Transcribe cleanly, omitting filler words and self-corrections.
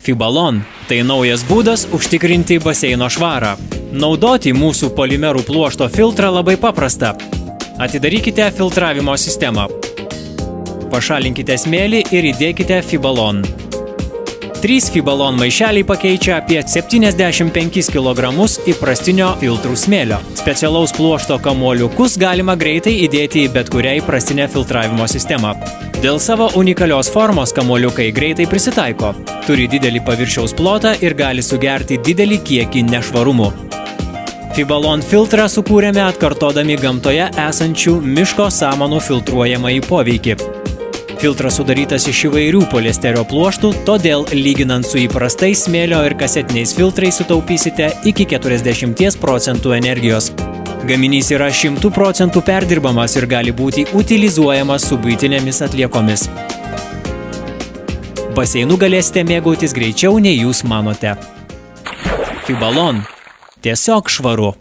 Fibalon – tai naujas būdas užtikrinti baseino švarą. Naudoti mūsų polimerų pluošto filtrą labai paprasta. Atidarykite filtravimo sistemą. Pašalinkite smėlį ir įdėkite Fibalon. 3 Fibalon maišeliai pakeičia apie 75 kg įprastinio filtrų smėlio. Specialaus pluošto kamuoliukus galima greitai įdėti į bet kurią įprastinę filtravimo sistemą. Dėl savo unikalios formos kamuoliukai greitai prisitaiko, turi didelį paviršiaus plotą ir gali sugerti didelį kiekį nešvarumų. Fibalon filtrą sukūrėme atkartodami gamtoje esančių miško samanų filtruojamąjį poveikį. Filtras sudarytas iš įvairių poliesterio pluoštų, todėl lyginant su įprastais smėlio ir kasetiniais filtrais sutaupysite iki 40% energijos. Gaminys yra 100% perdirbamas ir gali būti utilizuojamas su buitinėmis atliekomis. Baseinų galėsite mėgautis greičiau nei jūs manote. Fibalon – tiesiog švaru.